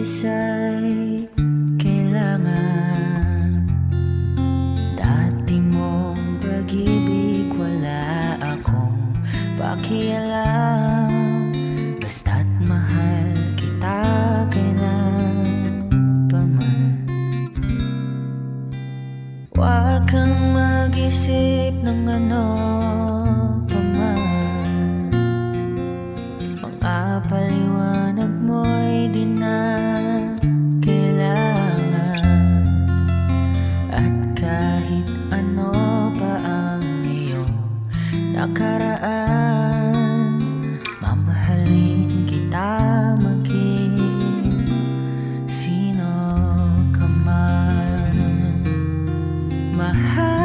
isa'y kailangan. Dati mong pag-ibig wala akong pakialam, basta't mahal kita kailan pa man. Huwag kang mag-isip ng ano pa man, mga paliwanag mo'y di na kailangan. At kahit ano pa ang iyong nakaraan, mamahalin kita maging sino ka man. Mahal